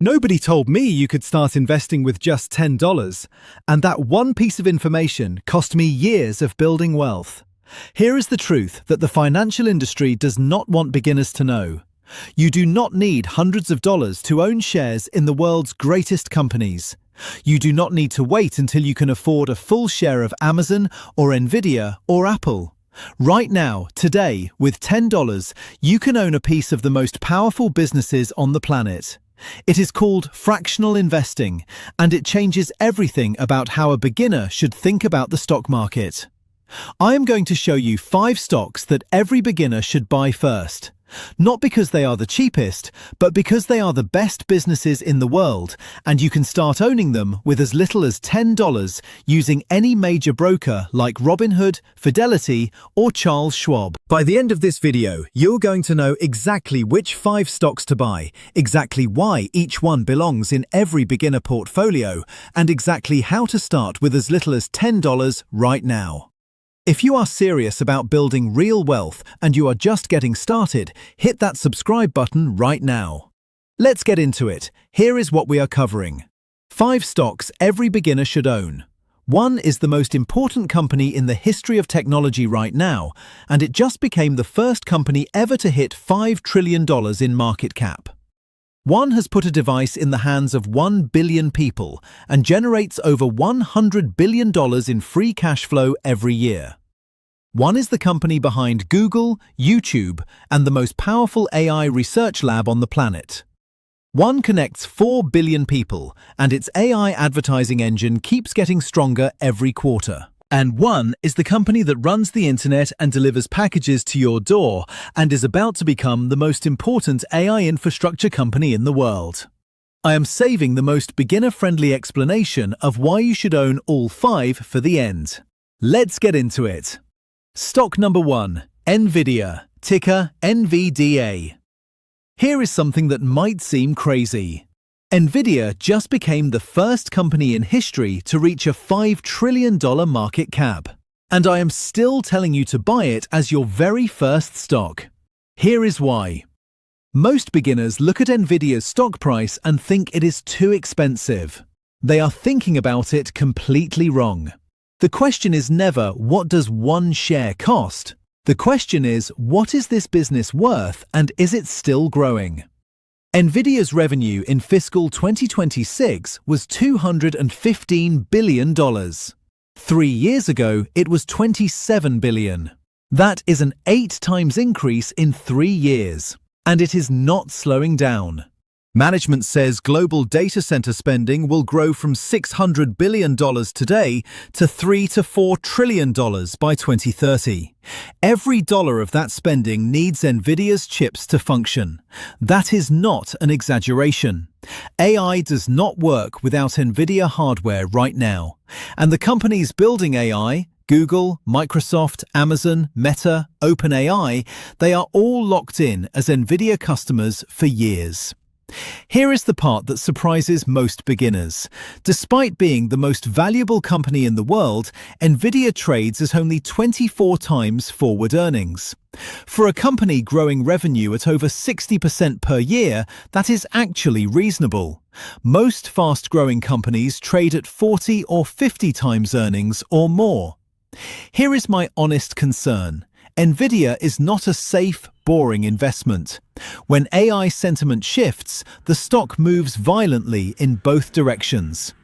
Nobody told me you could start investing with just $10, and that one piece of information cost me years of building wealth. Here is the truth that the financial industry does not want beginners to know. You do not need hundreds of dollars to own shares in the world's greatest companies. You do not need to wait until you can afford a full share of Amazon or Nvidia or Apple. Right now, today, with $10, you can own a piece of the most powerful businesses on the planet. It is called fractional investing, and it changes everything about how a beginner should think about the stock market. I am going to show you 5 stocks that every beginner should buy first. Not because they are the cheapest, but because they are the best businesses in the world, and you can start owning them with as little as $10 using any major broker like Robinhood, Fidelity, or Charles Schwab. By the end of this video, you're going to know exactly which 5 stocks to buy, exactly why each one belongs in every beginner portfolio, and exactly how to start with as little as $10 right now. If you are serious about building real wealth and you are just getting started, hit that subscribe button right now. Let's get into it. Here is what we are covering. 5 stocks every beginner should own. 1 is the most important company in the history of technology right now, and it just became the first company ever to hit $5 trillion in market cap. 1 has put a device in the hands of 1 billion people and generates over $100 billion in free cash flow every year. 1 is the company behind Google, YouTube, and the most powerful AI research lab on the planet. 1 connects 4 billion people, and its AI advertising engine keeps getting stronger every quarter. And 1 is the company that runs the internet and delivers packages to your door and is about to become the most important AI infrastructure company in the world. I am saving the most beginner-friendly explanation of why you should own all 5 for the end. Let's get into it. Stock number 1, Nvidia, ticker NVDA. Here is something that might seem crazy. Nvidia just became the first company in history to reach a $5 trillion market cap. And I am still telling you to buy it as your very first stock. Here is why. Most beginners look at Nvidia's stock price and think it is too expensive. They are thinking about it completely wrong. The question is never, what does one share cost? The question is, what is this business worth and is it still growing? Nvidia's revenue in fiscal 2026 was $215 billion. 3 years ago, it was $27 billion. That is an 8 times increase in 3 years. And it is not slowing down. Management says global data center spending will grow from $600 billion today to $3 to $4 trillion by 2030. Every dollar of that spending needs Nvidia's chips to function. That is not an exaggeration. AI does not work without Nvidia hardware right now. And the companies building AI, Google, Microsoft, Amazon, Meta, OpenAI, they are all locked in as Nvidia customers for years. Here is the part that surprises most beginners. Despite being the most valuable company in the world, Nvidia trades at only 24 times forward earnings. For a company growing revenue at over 60% per year, that is actually reasonable. Most fast-growing companies trade at 40 or 50 times earnings or more. Here is my honest concern. Nvidia is not a safe, boring investment. When AI sentiment shifts, the stock moves violently in both directions.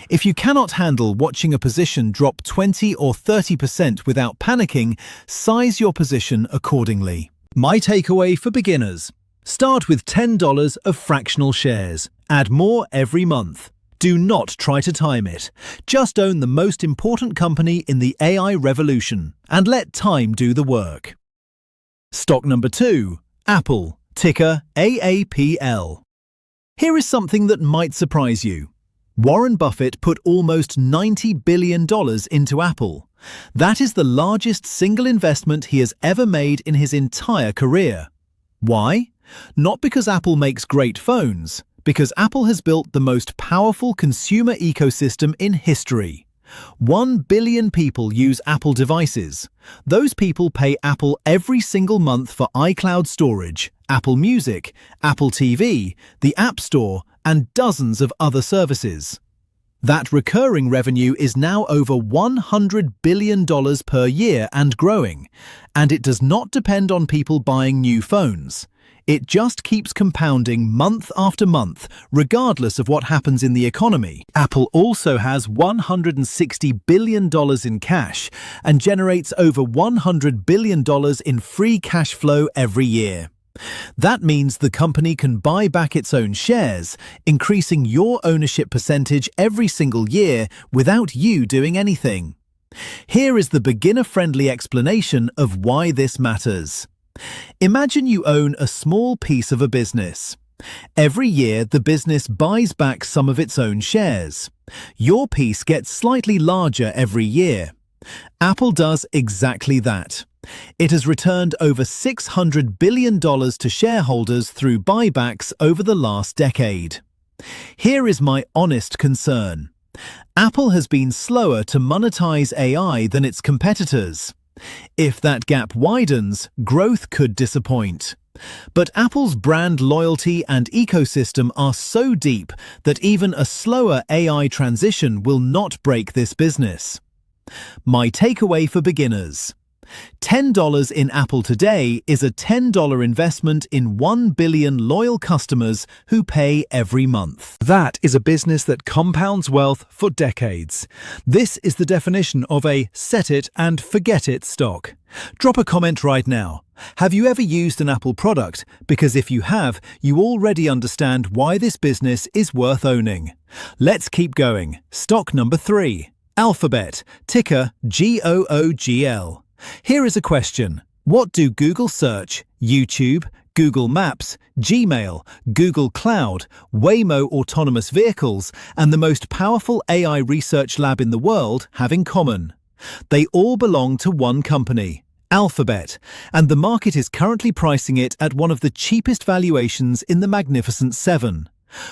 If you cannot handle watching a position drop 20 or 30% without panicking, size your position accordingly. My takeaway for beginners: start with $10 of fractional shares. Add more every month. Do not try to time it. Just own the most important company in the AI revolution and let time do the work. Stock number 2, Apple, ticker AAPL. Here is something that might surprise you. Warren Buffett put almost $90 billion into Apple. That is the largest single investment he has ever made in his entire career. Why? Not because Apple makes great phones. Because Apple has built the most powerful consumer ecosystem in history. 1 billion people use Apple devices. Those people pay Apple every single month for iCloud storage, Apple Music, Apple TV, the App Store, and dozens of other services. That recurring revenue is now over $100 billion per year and growing, and it does not depend on people buying new phones. It just keeps compounding month after month, regardless of what happens in the economy. Apple also has $160 billion in cash and generates over $100 billion in free cash flow every year. That means the company can buy back its own shares, increasing your ownership percentage every single year without you doing anything. Here is the beginner-friendly explanation of why this matters. Imagine you own a small piece of a business. Every year, the business buys back some of its own shares. Your piece gets slightly larger every year. Apple does exactly that. It has returned over $600 billion to shareholders through buybacks over the last decade. Here is my honest concern. Apple has been slower to monetize AI than its competitors. If that gap widens, growth could disappoint. But Apple's brand loyalty and ecosystem are so deep that even a slower AI transition will not break this business. My takeaway for beginners. $10 in Apple today is a $10 investment in 1 billion loyal customers who pay every month. That is a business that compounds wealth for decades. This is the definition of a set it and forget it stock. Drop a comment right now. Have you ever used an Apple product? Because if you have, you already understand why this business is worth owning. Let's keep going. Stock number 3. Alphabet, ticker GOOGL. Here is a question. What do Google Search, YouTube, Google Maps, Gmail, Google Cloud, Waymo autonomous vehicles, and the most powerful AI research lab in the world have in common? They all belong to one company, Alphabet, and the market is currently pricing it at one of the cheapest valuations in the Magnificent Seven.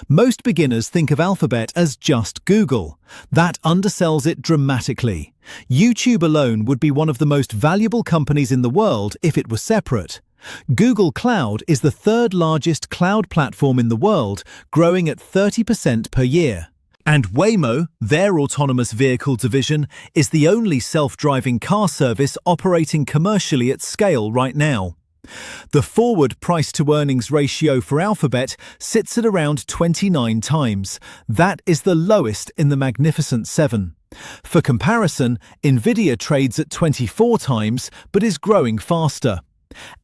Most beginners think of Alphabet as just Google. That undersells it dramatically. YouTube alone would be one of the most valuable companies in the world if it were separate. Google Cloud is the third largest cloud platform in the world, growing at 30% per year. And Waymo, their autonomous vehicle division, is the only self-driving car service operating commercially at scale right now. The forward price-to-earnings ratio for Alphabet sits at around 29 times. That is the lowest in the Magnificent Seven. For comparison, Nvidia trades at 24 times but is growing faster.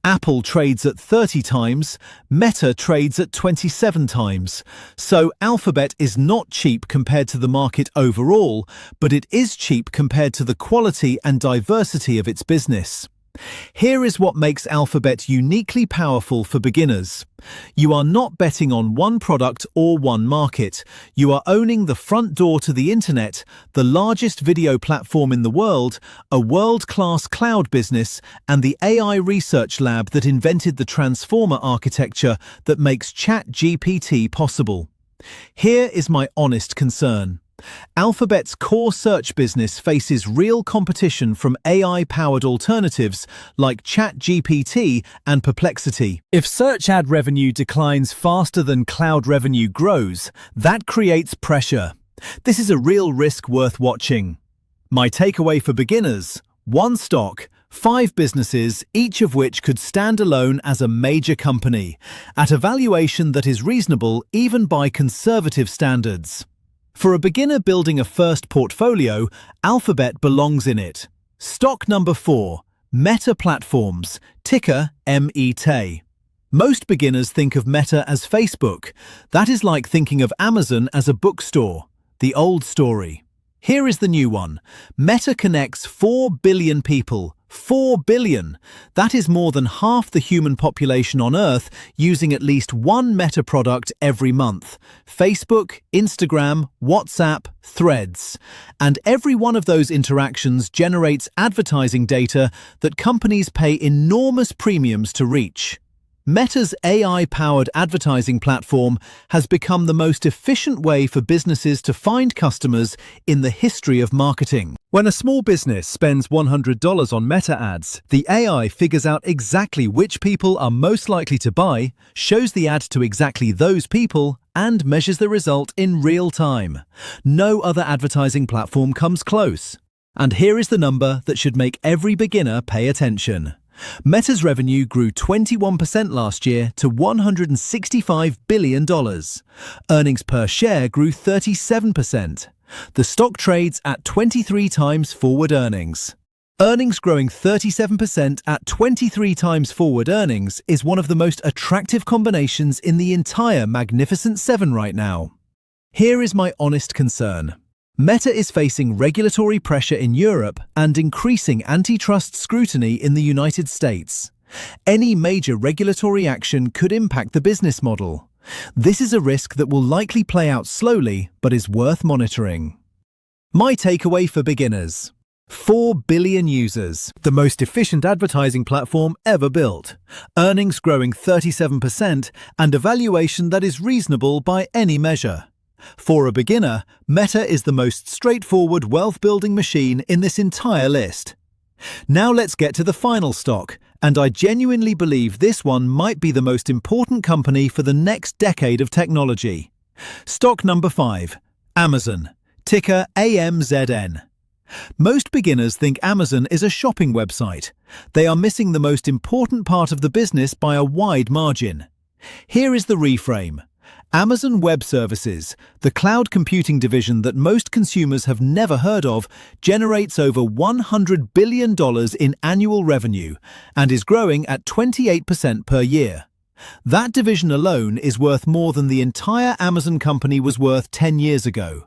Apple trades at 30 times, Meta trades at 27 times. So Alphabet is not cheap compared to the market overall, but it is cheap compared to the quality and diversity of its business. Here is what makes Alphabet uniquely powerful for beginners. You are not betting on one product or one market. You are owning the front door to the internet, the largest video platform in the world, a world-class cloud business, and the AI research lab that invented the transformer architecture that makes ChatGPT possible. Here is my honest concern. Alphabet's core search business faces real competition from AI-powered alternatives like ChatGPT and Perplexity. If search ad revenue declines faster than cloud revenue grows, that creates pressure. This is a real risk worth watching. My takeaway for beginners: 1 stock, 5 businesses, each of which could stand alone as a major company, at a valuation that is reasonable even by conservative standards. For a beginner building a first portfolio, Alphabet belongs in it. Stock number 4, Meta Platforms, ticker MET. Most beginners think of Meta as Facebook. That is like thinking of Amazon as a bookstore. The old story. Here is the new one. Meta connects 4 billion people. 4 billion! That is more than half the human population on Earth using at least one Meta product every month. Facebook, Instagram, WhatsApp, Threads. And every one of those interactions generates advertising data that companies pay enormous premiums to reach. Meta's AI-powered advertising platform has become the most efficient way for businesses to find customers in the history of marketing. When a small business spends $100 on Meta ads, the AI figures out exactly which people are most likely to buy, shows the ad to exactly those people, and measures the result in real time. No other advertising platform comes close. And here is the number that should make every beginner pay attention. Meta's revenue grew 21% last year to $165 billion. Earnings per share grew 37%. The stock trades at 23 times forward earnings. Earnings growing 37% at 23 times forward earnings is one of the most attractive combinations in the entire Magnificent Seven right now. Here is my honest concern. Meta is facing regulatory pressure in Europe and increasing antitrust scrutiny in the United States. Any major regulatory action could impact the business model. This is a risk that will likely play out slowly, but is worth monitoring. My takeaway for beginners: 4 billion users, the most efficient advertising platform ever built, earnings growing 37%, and a valuation that is reasonable by any measure. For a beginner, Meta is the most straightforward wealth-building machine in this entire list. Now let's get to the final stock, and I genuinely believe this one might be the most important company for the next decade of technology. Stock number 5, Amazon, ticker AMZN. Most beginners think Amazon is a shopping website. They are missing the most important part of the business by a wide margin. Here is the reframe. Amazon Web Services, the cloud computing division that most consumers have never heard of, generates over $100 billion in annual revenue and is growing at 28% per year. That division alone is worth more than the entire Amazon company was worth 10 years ago.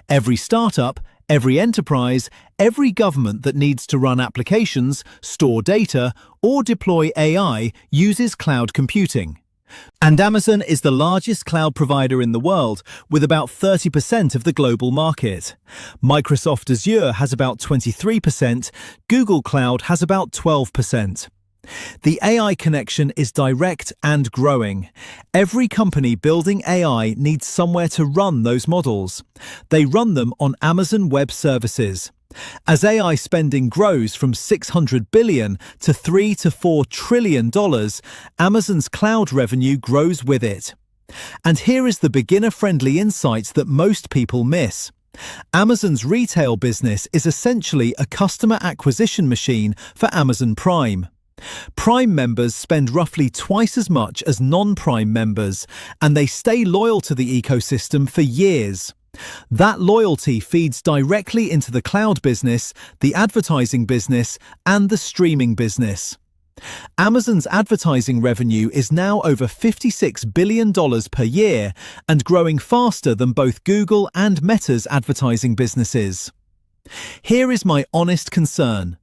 Every startup, every enterprise, every government that needs to run applications, store data, or deploy AI uses cloud computing. And Amazon is the largest cloud provider in the world, with about 30% of the global market. Microsoft Azure has about 23%, Google Cloud has about 12%. The AI connection is direct and growing. Every company building AI needs somewhere to run those models. They run them on Amazon Web Services. As AI spending grows from $600 billion to $3 to $4 trillion, Amazon's cloud revenue grows with it. And here is the beginner-friendly insights that most people miss. Amazon's retail business is essentially a customer acquisition machine for Amazon Prime. Prime members spend roughly twice as much as non-Prime members, and they stay loyal to the ecosystem for years. That loyalty feeds directly into the cloud business, the advertising business, and the streaming business. Amazon's advertising revenue is now over $56 billion per year and growing faster than both Google and Meta's advertising businesses. Here is my honest concern.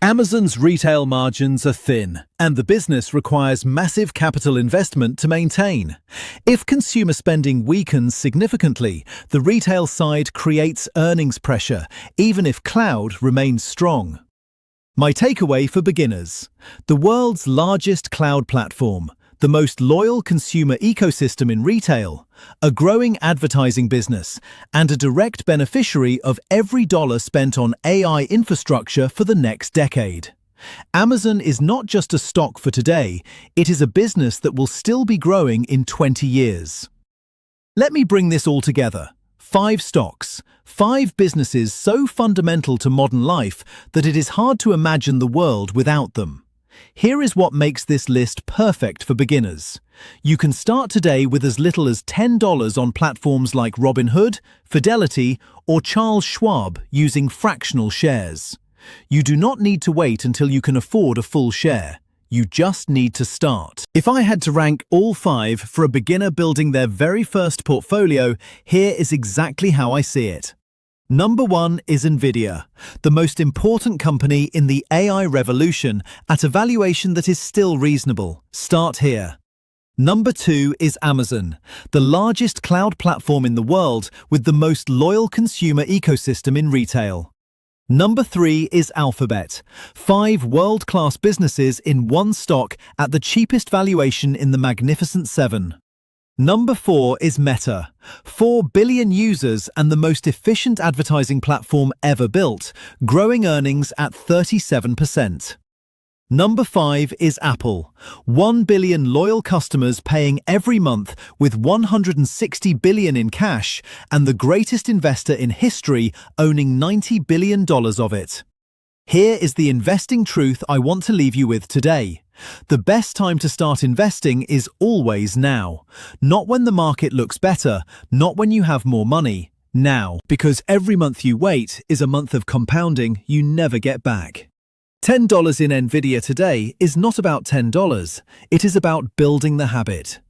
Amazon's retail margins are thin, and the business requires massive capital investment to maintain. If consumer spending weakens significantly, the retail side creates earnings pressure, even if cloud remains strong. My takeaway for beginners: the world's largest cloud platform, the most loyal consumer ecosystem in retail, a growing advertising business, and a direct beneficiary of every dollar spent on AI infrastructure for the next decade. Amazon is not just a stock for today, it is a business that will still be growing in 20 years. Let me bring this all together. 5 stocks, 5 businesses so fundamental to modern life that it is hard to imagine the world without them. Here is what makes this list perfect for beginners. You can start today with as little as $10 on platforms like Robinhood, Fidelity, or Charles Schwab using fractional shares. You do not need to wait until you can afford a full share. You just need to start. If I had to rank all 5 for a beginner building their very first portfolio, here is exactly how I see it. Number 1 is Nvidia, the most important company in the AI revolution at a valuation that is still reasonable. Start here. Number 2 is Amazon, the largest cloud platform in the world with the most loyal consumer ecosystem in retail. Number 3 is Alphabet. 5 world-class businesses in one stock at the cheapest valuation in the Magnificent Seven. Number 4 is Meta. 4 billion users and the most efficient advertising platform ever built, growing earnings at 37%. Number 5 is Apple. 1 billion loyal customers paying every month with $160 billion in cash and the greatest investor in history owning $90 billion of it. Here is the investing truth I want to leave you with today. The best time to start investing is always now. Not when the market looks better, not when you have more money. Now. Because every month you wait is a month of compounding you never get back. $10 in Nvidia today is not about $10, it is about building the habit.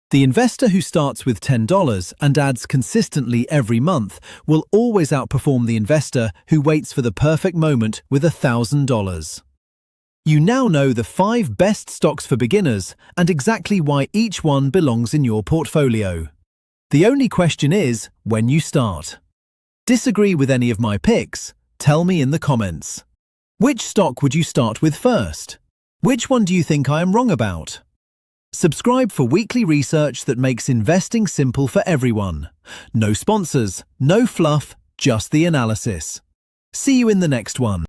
The investor who starts with $10 and adds consistently every month will always outperform the investor who waits for the perfect moment with $1,000. You now know the 5 best stocks for beginners and exactly why each one belongs in your portfolio. The only question is when you start. Disagree with any of my picks? Tell me in the comments. Which stock would you start with first? Which one do you think I am wrong about? Subscribe for weekly research that makes investing simple for everyone. No sponsors, no fluff, just the analysis. See you in the next one.